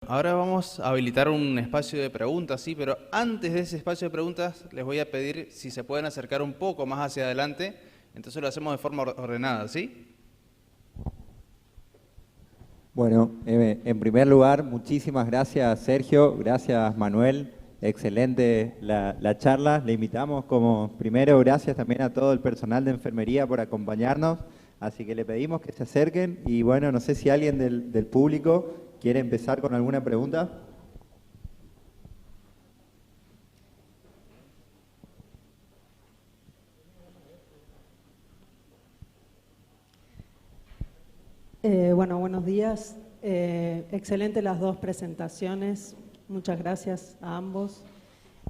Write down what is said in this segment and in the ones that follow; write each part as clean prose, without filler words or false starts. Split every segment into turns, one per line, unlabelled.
Ahora vamos a habilitar un espacio de preguntas, sí, pero antes de ese espacio de preguntas les voy a pedir si se pueden acercar un poco más hacia adelante, entonces lo hacemos de forma ordenada, ¿sí?
Bueno, en primer lugar, muchísimas gracias Sergio, gracias Manuel, excelente la charla. Le invitamos como primero, gracias también a todo el personal de enfermería por acompañarnos, así que le pedimos que se acerquen y bueno, no sé si alguien del público quiere empezar con alguna pregunta.
Bueno, buenos días. Excelente las dos presentaciones. Muchas gracias a ambos.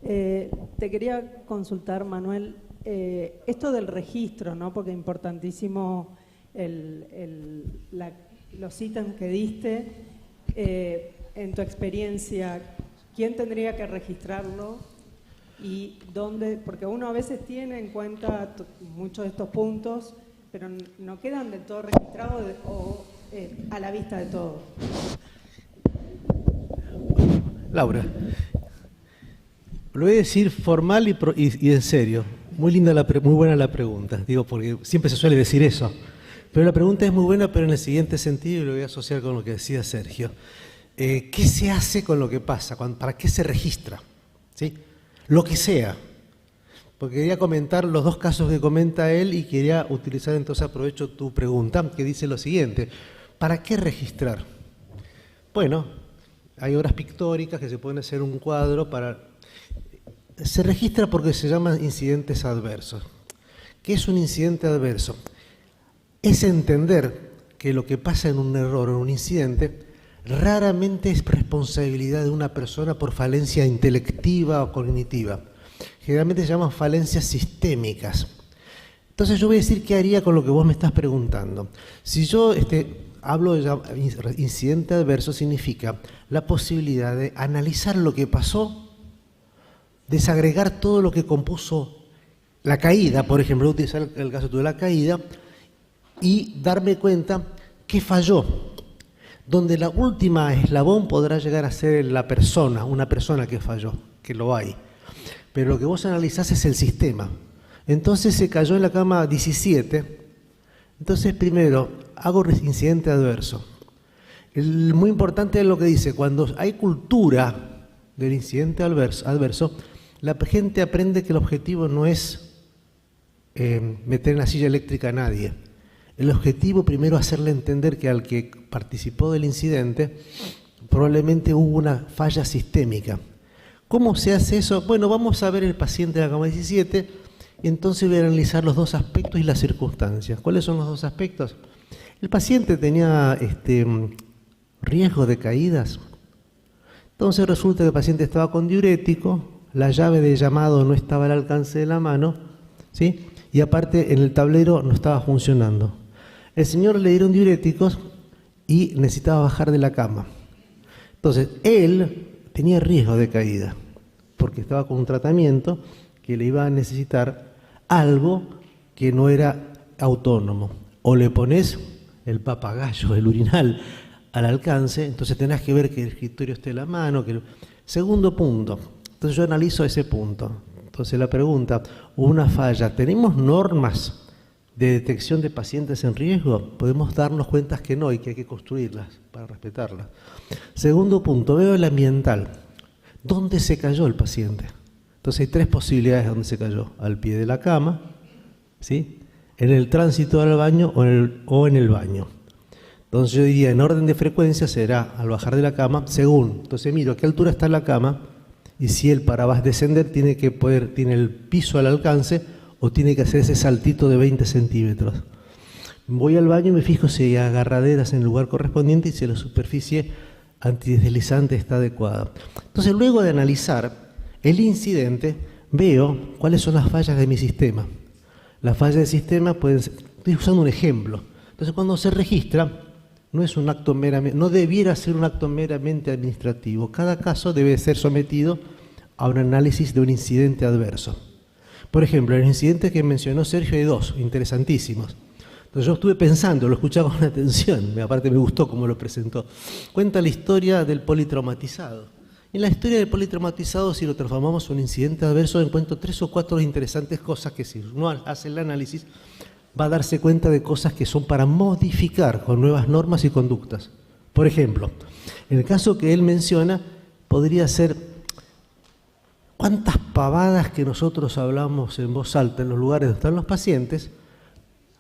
Te quería consultar, Manuel, esto del registro, ¿no? Porque es importantísimo los ítems que diste. En tu experiencia, ¿quién tendría que registrarlo? ¿Y dónde? Porque uno a veces tiene en cuenta muchos de estos puntos, pero no quedan del todo registrados o a la vista de todos.
Laura, lo voy a decir formal y en serio. Muy linda, muy buena la pregunta, digo, porque siempre se suele decir eso. Pero la pregunta es muy buena, pero en el siguiente sentido, y lo voy a asociar con lo que decía Sergio. ¿Qué se hace con lo que pasa? ¿Para qué se registra? ¿Sí? Lo que sea. Porque quería comentar los dos casos que comenta él y quería utilizar, entonces aprovecho tu pregunta, que dice lo siguiente. ¿Para qué registrar? Bueno, hay obras pictóricas que se pueden hacer un cuadro para... Se registra porque se llaman incidentes adversos. ¿Qué es un incidente adverso? Es entender que lo que pasa en un error o en un incidente raramente es responsabilidad de una persona por falencia intelectiva o cognitiva. Generalmente se llaman falencias sistémicas. Entonces yo voy a decir qué haría con lo que vos me estás preguntando. Si yo hablo de incidente adverso, significa la posibilidad de analizar lo que pasó, desagregar todo lo que compuso la caída, por ejemplo, voy a utilizar el caso de la caída, y darme cuenta que falló, donde la última eslabón podrá llegar a ser la persona, una persona que falló, que lo hay. Pero lo que vos analizás es el sistema. Entonces se cayó en la cama 17, entonces primero hago incidente adverso. Muy importante es lo que dice, cuando hay cultura del incidente adverso, la gente aprende que el objetivo no es meter en la silla eléctrica a nadie. El objetivo primero es hacerle entender que al que participó del incidente probablemente hubo una falla sistémica. ¿Cómo se hace eso? Bueno, vamos a ver el paciente de la cama 17 y entonces voy a analizar los dos aspectos y las circunstancias. ¿Cuáles son los dos aspectos? El paciente tenía riesgo de caídas. Entonces resulta que el paciente estaba con diurético, la llave de llamado no estaba al alcance de la mano, ¿sí? Y aparte en el tablero no estaba funcionando. El señor le dieron diuréticos y necesitaba bajar de la cama. Entonces, él tenía riesgo de caída, porque estaba con un tratamiento que le iba a necesitar algo que no era autónomo. O le pones el papagayo, el urinal, al alcance, entonces tenés que ver que el escritorio esté en la mano. Segundo punto, entonces yo analizo ese punto. Entonces la pregunta, ¿hubo una falla? ¿Tenemos normas de detección de pacientes en riesgo? Podemos darnos cuenta que no y que hay que construirlas para respetarlas. Segundo punto, veo el ambiental. ¿Dónde se cayó el paciente? Entonces hay tres posibilidades de dónde se cayó. Al pie de la cama, ¿sí? En el tránsito al baño o en el baño. Entonces yo diría, en orden de frecuencia será al bajar de la cama, según. Entonces miro a qué altura está la cama y si él para descender tiene el piso al alcance o tiene que hacer ese saltito de 20 centímetros. Voy al baño y me fijo si hay agarraderas en el lugar correspondiente y si la superficie antideslizante está adecuada. Entonces, luego de analizar el incidente, veo cuáles son las fallas de mi sistema. Las fallas del sistema pueden ser, estoy usando un ejemplo. Entonces, cuando se registra, no debiera ser un acto meramente administrativo. Cada caso debe ser sometido a un análisis de un incidente adverso. Por ejemplo, en el incidente que mencionó Sergio hay dos interesantísimos. Entonces yo estuve pensando, lo escuché con atención, aparte me gustó cómo lo presentó. Cuenta la historia del politraumatizado. En la historia del politraumatizado, si lo transformamos en un incidente adverso, encuentro 3 o 4 interesantes cosas que si uno hace el análisis, va a darse cuenta de cosas que son para modificar con nuevas normas y conductas. Por ejemplo, en el caso que él menciona, podría ser cuántas pavadas que nosotros hablamos en voz alta en los lugares donde están los pacientes,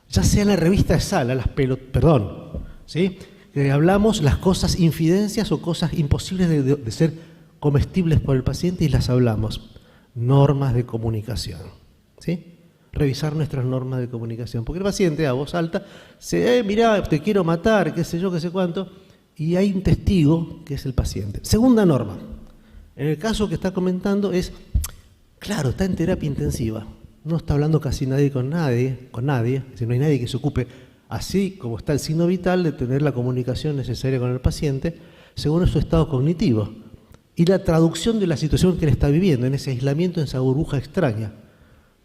ya sea en la revista de sala, ¿sí? Que hablamos las cosas infidencias o cosas imposibles de ser comestibles por el paciente y las hablamos. Normas de comunicación, ¿sí? Revisar nuestras normas de comunicación. Porque el paciente a voz alta se mirá, te quiero matar, qué sé yo, qué sé cuánto, y hay un testigo que es el paciente. Segunda norma. En el caso que está comentando es, claro, está en terapia intensiva. No está hablando casi nadie con nadie, si no hay nadie que se ocupe, así como está el signo vital, de tener la comunicación necesaria con el paciente, según su estado cognitivo. Y la traducción de la situación que él está viviendo, en ese aislamiento, en esa burbuja extraña,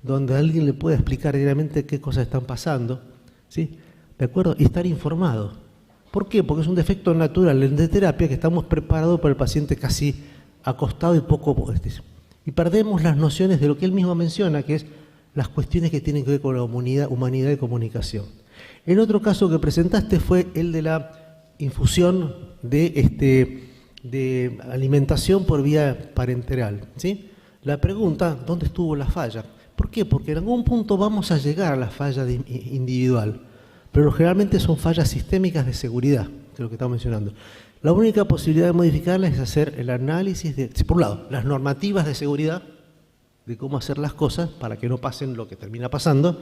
donde alguien le puede explicar diariamente qué cosas están pasando, ¿sí? ¿De acuerdo? Y estar informado. ¿Por qué? Porque es un defecto natural de terapia que estamos preparados para el paciente casi acostado y poco... Y perdemos las nociones de lo que él mismo menciona, que es las cuestiones que tienen que ver con la humanidad y comunicación. El otro caso que presentaste fue el de la infusión de alimentación por vía parenteral, ¿sí? La pregunta, ¿dónde estuvo la falla? ¿Por qué? Porque en algún punto vamos a llegar a la falla individual, pero generalmente son fallas sistémicas de seguridad, que es lo que estamos mencionando. La única posibilidad de modificarlas es hacer el análisis de, por un lado, las normativas de seguridad, de cómo hacer las cosas para que no pasen lo que termina pasando.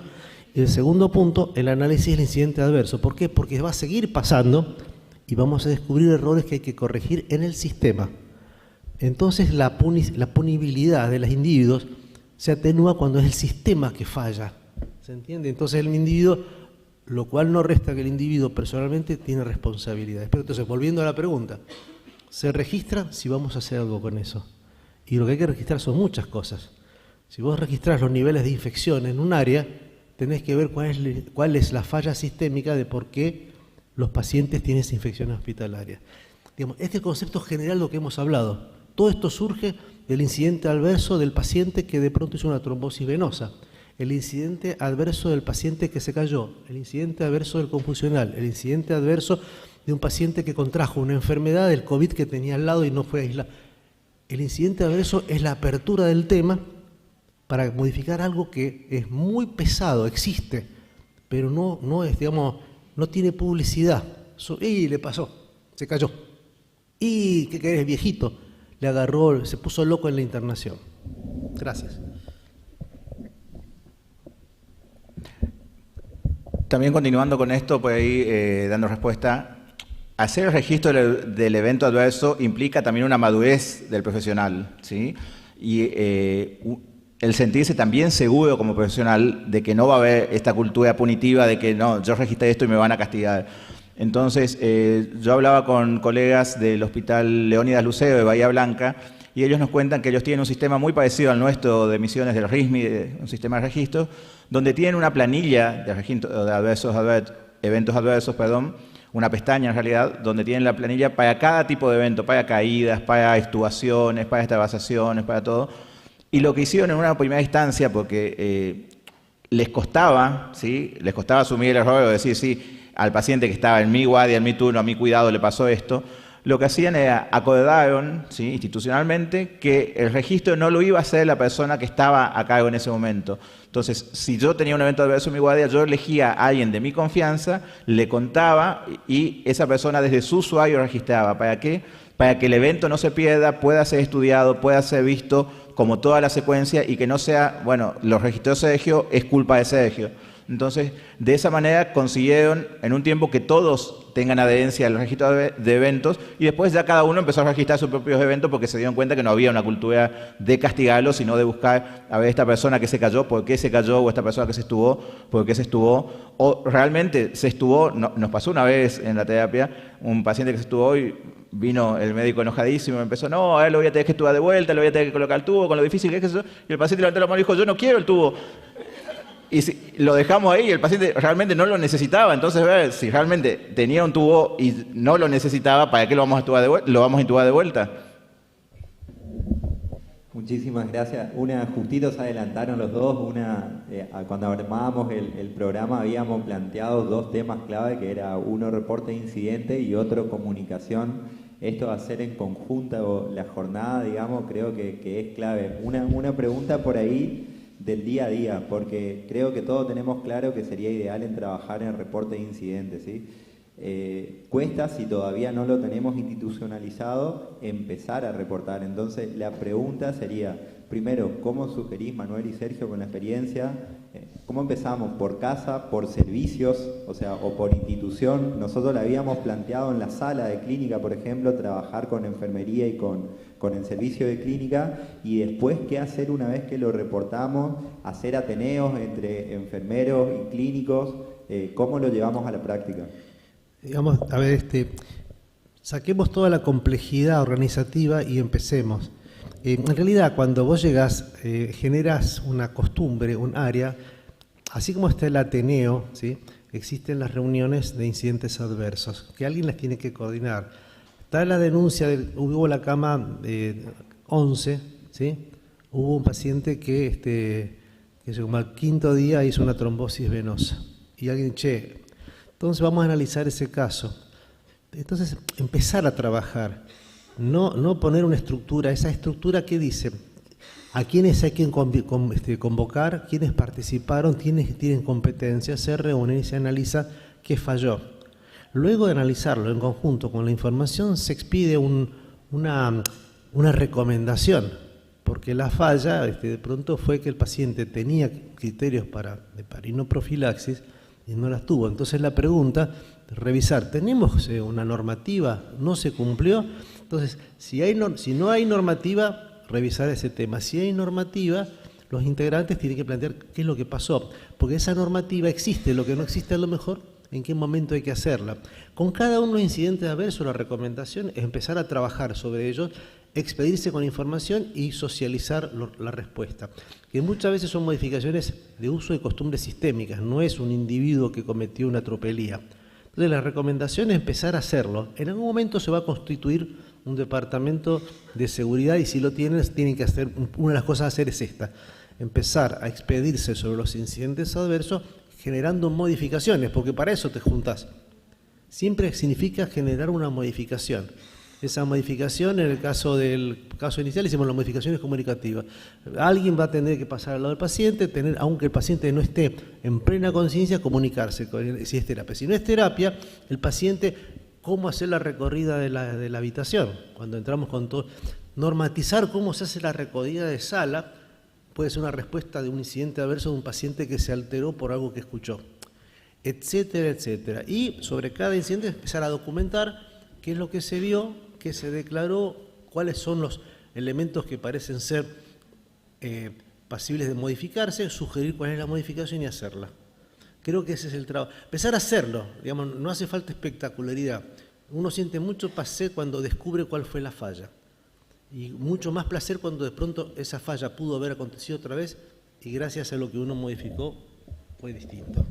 Y el segundo punto, el análisis del incidente adverso. ¿Por qué? Porque va a seguir pasando y vamos a descubrir errores que hay que corregir en el sistema. Entonces la punibilidad de los individuos se atenúa cuando es el sistema que falla. ¿Se entiende? Entonces el individuo, lo cual no resta que el individuo personalmente tiene responsabilidades. Pero entonces, volviendo a la pregunta, se registra si vamos a hacer algo con eso. Y lo que hay que registrar son muchas cosas. Si vos registrás los niveles de infección en un área, tenés que ver cuál es la falla sistémica de por qué los pacientes tienen esa infección hospitalaria. Digamos, este es el concepto general de lo que hemos hablado. Todo esto surge del incidente adverso del paciente que de pronto hizo una trombosis venosa, el incidente adverso del paciente que se cayó, el incidente adverso del confusional, el incidente adverso de un paciente que contrajo una enfermedad del COVID que tenía al lado y no fue aislado. El incidente adverso es la apertura del tema para modificar algo que es muy pesado, existe, pero no es, digamos, no tiene publicidad. Y le pasó, se cayó. Y, ¿qué querés, viejito? Le agarró, se puso loco en la internación. Gracias.
También continuando con esto, por ahí dando respuesta, hacer el registro del evento adverso implica también una madurez del profesional, ¿sí? Y el sentirse también seguro como profesional de que no va a haber esta cultura punitiva de que no, yo registré esto y me van a castigar. Entonces, yo hablaba con colegas del Hospital Leónidas Lucero de Bahía Blanca y ellos nos cuentan que ellos tienen un sistema muy parecido al nuestro de emisiones del RISMI, un sistema de registro, donde tienen una planilla de registro de eventos adversos, una pestaña en realidad, donde tienen la planilla para cada tipo de evento, para caídas, para extubaciones, para extravasaciones, para todo. Y lo que hicieron en una primera instancia, porque les costaba, ¿sí? Les costaba asumir el error o decir, sí, al paciente que estaba en mi guardia, en mi turno, a mi cuidado le pasó esto, lo que hacían era, acordaron, ¿sí? Institucionalmente, que el registro no lo iba a hacer la persona que estaba a cargo en ese momento. Entonces, si yo tenía un evento adverso en mi guardia, yo elegía a alguien de mi confianza, le contaba y esa persona desde su usuario registraba. ¿Para qué? Para que el evento no se pierda, pueda ser estudiado, pueda ser visto como toda la secuencia y que no sea, bueno, los registró Sergio, es culpa de Sergio. Entonces, de esa manera consiguieron en un tiempo que todos tengan adherencia al registro de eventos y después ya cada uno empezó a registrar sus propios eventos porque se dieron cuenta que no había una cultura de castigarlo, sino de buscar a ver esta persona que se cayó, por qué se cayó, o esta persona que se estubó, por qué se estubó, o realmente se estubó. Nos pasó una vez en la terapia, un paciente que se estubó y vino el médico enojadísimo y empezó, no, a él lo voy a tener que estubar de vuelta, le voy a tener que colocar el tubo, con lo difícil que es eso, y el paciente levantó la mano y dijo, yo no quiero el tubo. Y si lo dejamos ahí, el paciente realmente no lo necesitaba. Entonces, ver si realmente tenía un tubo y no lo necesitaba, ¿para qué lo vamos a intubar de vuelta?
Muchísimas gracias. Justito se adelantaron los dos. Cuando armábamos el programa habíamos planteado dos temas clave, que era uno reporte de incidente y otro comunicación. Esto de hacer en conjunto la jornada, digamos, creo que es clave. Una pregunta por ahí del día a día, porque creo que todos tenemos claro que sería ideal en trabajar en reporte de incidentes, ¿sí? Cuesta, si todavía no lo tenemos institucionalizado, empezar a reportar. Entonces la pregunta sería, primero, ¿cómo sugerís, Manuel y Sergio, con la experiencia? ¿Cómo empezamos? ¿Por casa, por servicios, o por institución? Nosotros le habíamos planteado en la sala de clínica, por ejemplo, trabajar con enfermería y con el servicio de clínica, y después qué hacer una vez que lo reportamos, hacer ateneos entre enfermeros y clínicos, ¿cómo lo llevamos a la práctica?
Digamos, a ver, saquemos toda la complejidad organizativa y empecemos. En realidad, cuando vos llegás, generas una costumbre, un área, así como está el Ateneo, ¿sí? Existen las reuniones de incidentes adversos, que alguien las tiene que coordinar. Está la denuncia, hubo la cama 11, ¿sí? Hubo un paciente que como al quinto día hizo una trombosis venosa. Y alguien, entonces vamos a analizar ese caso. Entonces, empezar a trabajar, no poner una estructura. Esa estructura que dice a quiénes hay que convocar, quiénes participaron, quiénes tienen competencias, se reúnen y se analiza qué falló. Luego de analizarlo en conjunto con la información, se expide una recomendación, porque la falla de pronto fue que el paciente tenía criterios de heparinoprofilaxis y no las tuvo. Entonces la pregunta, revisar, ¿tenemos una normativa? ¿No se cumplió? Entonces, si no hay normativa, revisar ese tema. Si hay normativa, los integrantes tienen que plantear qué es lo que pasó, porque esa normativa existe, lo que no existe a lo mejor, en qué momento hay que hacerla. Con cada uno de los incidentes adversos, la recomendación es empezar a trabajar sobre ellos, expedirse con información y socializar la respuesta, que muchas veces son modificaciones de uso de costumbres sistémicas, no es un individuo que cometió una tropelía. Entonces la recomendación es empezar a hacerlo. En algún momento se va a constituir un departamento de seguridad y si lo tienen que hacer, una de las cosas a hacer es esta, empezar a expedirse sobre los incidentes adversos generando modificaciones, porque para eso te juntás. Siempre significa generar una modificación. Esa modificación, en el caso inicial, hicimos las modificaciones comunicativas. Alguien va a tener que pasar al lado del paciente, aunque el paciente no esté en plena conciencia, comunicarse si es terapia. Si no es terapia, el paciente, cómo hacer la recorrida de la habitación. Cuando entramos con todo, normatizar cómo se hace la recorrida de sala, puede ser una respuesta de un incidente adverso de un paciente que se alteró por algo que escuchó, etcétera, etcétera. Y sobre cada incidente empezar a documentar qué es lo que se vio, qué se declaró, cuáles son los elementos que parecen ser pasibles de modificarse, sugerir cuál es la modificación y hacerla. Creo que ese es el trabajo. Empezar a hacerlo, digamos, no hace falta espectacularidad. Uno siente mucho placer cuando descubre cuál fue la falla. Y mucho más placer cuando de pronto esa falla pudo haber acontecido otra vez y gracias a lo que uno modificó fue distinto.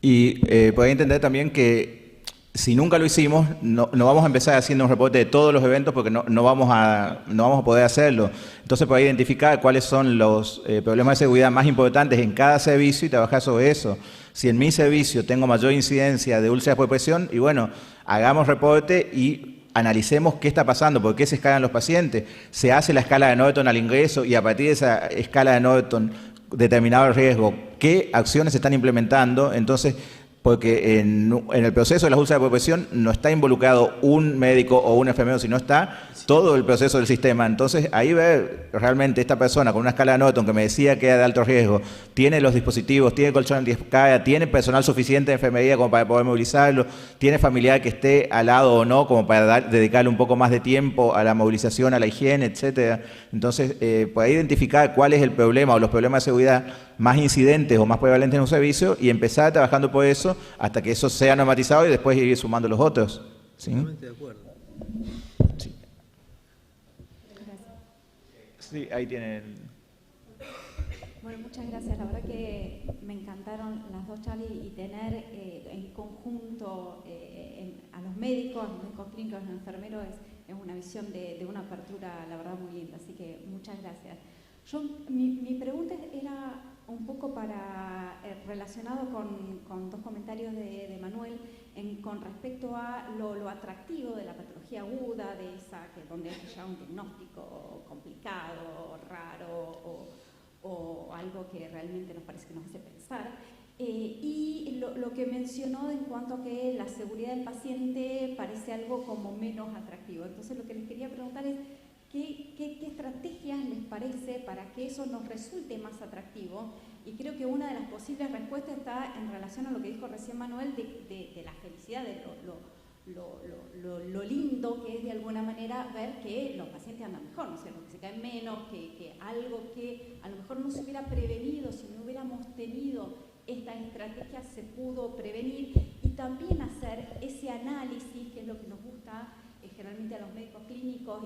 Y podéis entender también que si nunca lo hicimos, no vamos a empezar haciendo un reporte de todos los eventos porque no vamos a poder hacerlo. Entonces podéis identificar cuáles son los problemas de seguridad más importantes en cada servicio y trabajar sobre eso. Si en mi servicio tengo mayor incidencia de úlceras por presión, y bueno, hagamos reporte y analicemos qué está pasando, por qué se escalan los pacientes. Se hace la escala de Norton al ingreso y a partir de esa escala de Norton, determinado el riesgo, qué acciones se están implementando. Entonces, porque en el proceso de las úlceras por presión no está involucrado un médico o un enfermero, sino está todo el proceso del sistema. Entonces, ahí ver realmente esta persona con una escala de Norton que me decía que era de alto riesgo, tiene los dispositivos, tiene colchón antiescalada, tiene personal suficiente de enfermería como para poder movilizarlo, tiene familiar que esté al lado o no, como para dedicarle un poco más de tiempo a la movilización, a la higiene, etcétera. Entonces, poder identificar cuál es el problema o los problemas de seguridad más incidentes o más prevalentes en un servicio y empezar trabajando por eso hasta que eso sea normatizado y después ir sumando los otros. ¿Sí?
Totalmente de acuerdo.
Sí. Sí, ahí tienen.
Bueno, muchas gracias. La verdad que me encantaron las dos charlas y tener en conjunto a los médicos clínicos, a los enfermeros, es una visión de una apertura, la verdad, muy linda. Así que muchas gracias. Mi pregunta era un poco relacionado con dos comentarios de Manuel con respecto a lo atractivo de la patología aguda, de esa donde hay ya un diagnóstico complicado, raro o algo que realmente nos parece que nos hace pensar. Y lo que mencionó en cuanto a que la seguridad del paciente parece algo como menos atractivo. Entonces lo que les quería preguntar es ¿qué estrategias les parece para que eso nos resulte más atractivo? Y creo que una de las posibles respuestas está en relación a lo que dijo recién Manuel de la felicidad, de lo lindo que es de alguna manera ver que los pacientes andan mejor, ¿no es cierto? Que se caen menos, que algo que a lo mejor no se hubiera prevenido si no hubiéramos tenido esta estrategia se pudo prevenir, y también hacer ese análisis, que es lo que nos gusta generalmente a los médicos clínicos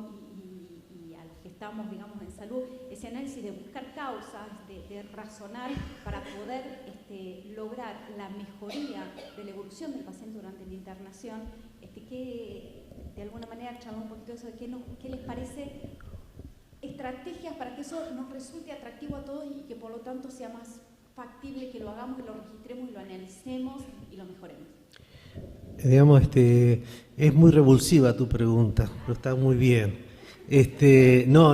y a los que estamos, digamos, en salud, ese análisis de buscar causas, de razonar para poder lograr la mejoría de la evolución del paciente durante la internación, que de alguna manera charlar un poquito de eso, de qué les parece estrategias para que eso nos resulte atractivo a todos y que por lo tanto sea más factible que lo hagamos, que lo registremos y lo analicemos y lo mejoremos.
Digamos, es muy revulsiva tu pregunta, pero está muy bien. No.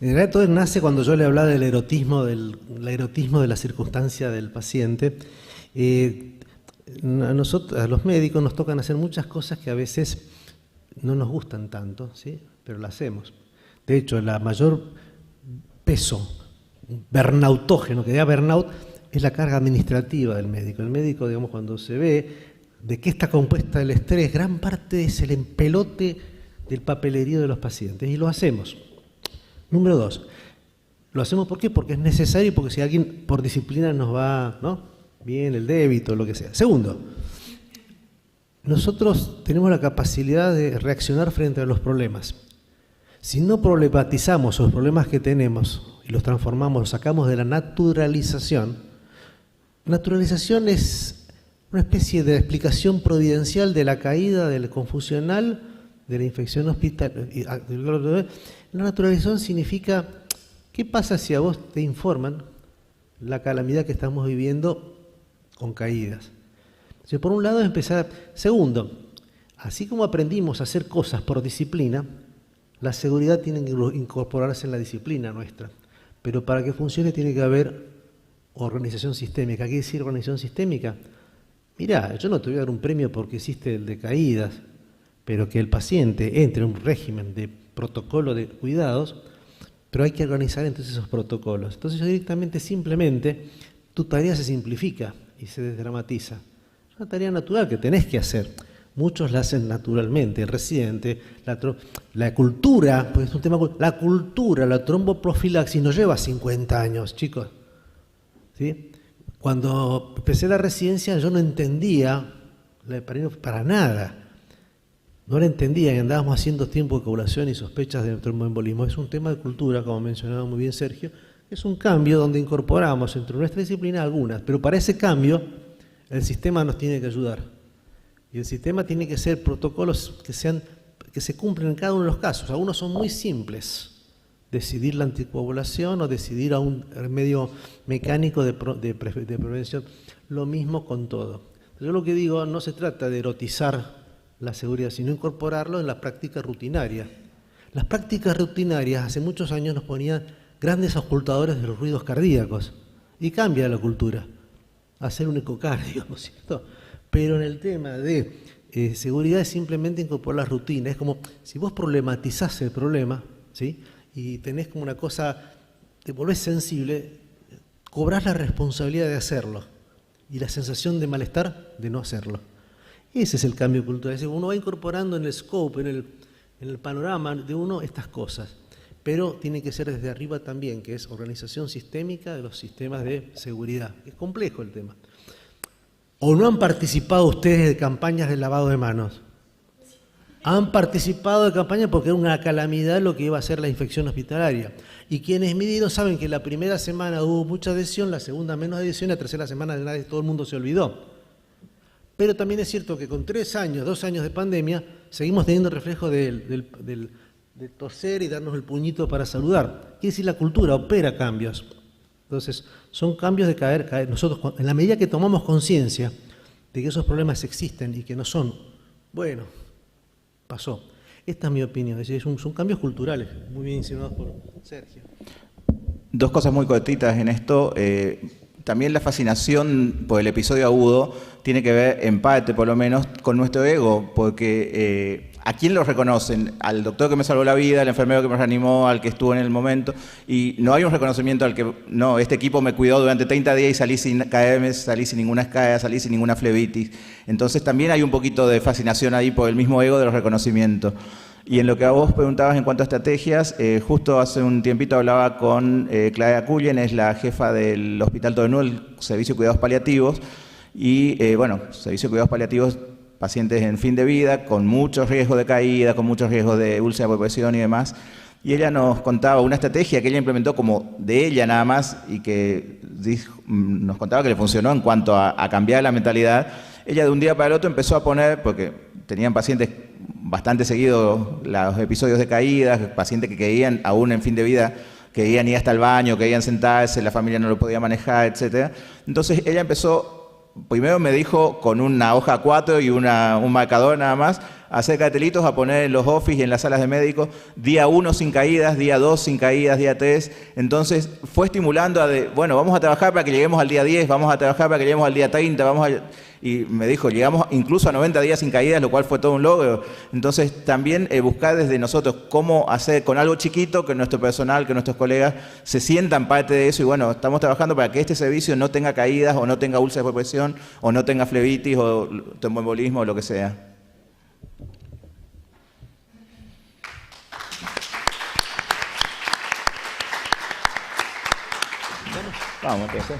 En realidad todo nace cuando yo le hablaba del erotismo de la circunstancia del paciente. A nosotros, a los médicos, nos tocan hacer muchas cosas que a veces no nos gustan tanto, ¿sí? Pero las hacemos. De hecho, el mayor peso burnoutógeno que da burnout es la carga administrativa del médico. El médico, digamos, cuando se ve de qué está compuesta el estrés, gran parte es el empelote del papelerío de los pacientes, y lo hacemos. Número 2, lo hacemos ¿por qué? Porque es necesario y porque si alguien por disciplina nos va, ¿no? Bien el débito, lo que sea. Segundo, nosotros tenemos la capacidad de reaccionar frente a los problemas. Si no problematizamos los problemas que tenemos y los transformamos, los sacamos de la naturalización es una especie de explicación providencial de la caída del confusional, de la infección hospital. La naturalización significa, ¿qué pasa si a vos te informan la calamidad que estamos viviendo con caídas? Entonces, por un lado es empezar. Segundo, así como aprendimos a hacer cosas por disciplina, la seguridad tiene que incorporarse en la disciplina nuestra. Pero para que funcione tiene que haber organización sistémica. ¿Qué quiere decir organización sistémica? Mirá, yo no te voy a dar un premio porque hiciste el de caídas, pero que el paciente entre en un régimen de protocolo de cuidados, pero hay que organizar entonces esos protocolos. Entonces yo directamente, simplemente, tu tarea se simplifica y se desdramatiza. Es una tarea natural que tenés que hacer. Muchos la hacen naturalmente, el residente, la cultura, pues es un tema, la cultura, la tromboprofilaxis nos lleva 50 años, chicos. ¿Sí? Cuando empecé la residencia yo no entendía la heparina para nada. No la entendía y andábamos haciendo tiempo de coagulación y sospechas de tromboembolismo. Es un tema de cultura, como mencionaba muy bien Sergio. Es un cambio donde incorporamos entre nuestra disciplina algunas, pero para ese cambio el sistema nos tiene que ayudar. Y el sistema tiene que ser protocolos que se cumplen en cada uno de los casos. Algunos son muy simples. Decidir la anticoagulación o decidir a un medio mecánico de prevención. Lo mismo con todo. Yo lo que digo, no se trata de erotizar la seguridad, sino incorporarlo en la práctica rutinaria. Las prácticas rutinarias hace muchos años nos ponían grandes ocultadores de los ruidos cardíacos. Y cambia la cultura. Hacer un ecocardio, ¿no es cierto? Pero en el tema de seguridad es simplemente incorporar la rutina. Es como si vos problematizás el problema, ¿sí? Y tenés como una cosa, te volvés sensible, cobrás la responsabilidad de hacerlo y la sensación de malestar de no hacerlo. Ese es el cambio cultural. Uno va incorporando en el scope, en el panorama de uno estas cosas, pero tiene que ser desde arriba también, que es organización sistémica de los sistemas de seguridad. Es complejo el tema. ¿O no han participado ustedes de campañas de lavado de manos? han participado de campaña porque era una calamidad lo que iba a ser la infección hospitalaria. Y quienes midieron saben que la primera semana hubo mucha adhesión, la segunda menos adhesión, la tercera semana todo el mundo se olvidó. Pero también es cierto que con 2 años de pandemia, seguimos teniendo reflejo de toser y darnos el puñito para saludar. Quiere decir, la cultura opera cambios. Entonces, son cambios de caer. Nosotros, en la medida que tomamos conciencia de que esos problemas existen y que no son, bueno, pasó. Esta es mi opinión, es decir, son cambios culturales, muy bien insinuados por Sergio.
2 cosas muy cortitas en esto. También la fascinación por el episodio agudo tiene que ver, en parte por lo menos, con nuestro ego, porque ¿a quién lo reconocen? Al doctor que me salvó la vida, al enfermero que me reanimó, al que estuvo en el momento, y no hay un reconocimiento al que, no, este equipo me cuidó durante 30 días y salí sin caerme, salí sin ninguna escala, salí sin ninguna flebitis. Entonces también hay un poquito de fascinación ahí por el mismo ego de los reconocimientos. Y en lo que a vos preguntabas en cuanto a estrategias, justo hace un tiempito hablaba con Clara Cullen, es la jefa del Hospital Tornú, el Servicio de Cuidados Paliativos, y bueno, Servicio de Cuidados Paliativos, pacientes en fin de vida, con muchos riesgos de caída, con muchos riesgos de úlcera por presión y demás. Y ella nos contaba una estrategia que ella implementó como de ella nada más y que nos contaba que le funcionó en cuanto a cambiar la mentalidad. Ella de un día para el otro empezó a poner, porque tenían pacientes bastante seguidos los episodios de caídas, pacientes que caían aún en fin de vida, querían ir hasta el baño, querían sentarse, la familia no lo podía manejar, etc. Entonces ella empezó, primero me dijo con una hoja A4 y un marcador nada más, a hacer cartelitos, a poner en los office y en las salas de médicos, día 1 sin caídas, día 2 sin caídas, día 3. Entonces fue estimulando a bueno, vamos a trabajar para que lleguemos al día 10, vamos a trabajar para que lleguemos al día 30, y me dijo, llegamos incluso a 90 días sin caídas, lo cual fue todo un logro. Entonces, también buscar desde nosotros cómo hacer con algo chiquito que nuestro personal, que nuestros colegas se sientan parte de eso. Y bueno, estamos trabajando para que este servicio no tenga caídas, o no tenga úlceras por presión, o no tenga flebitis, o tromboembolismo, o lo que sea. Vamos, entonces.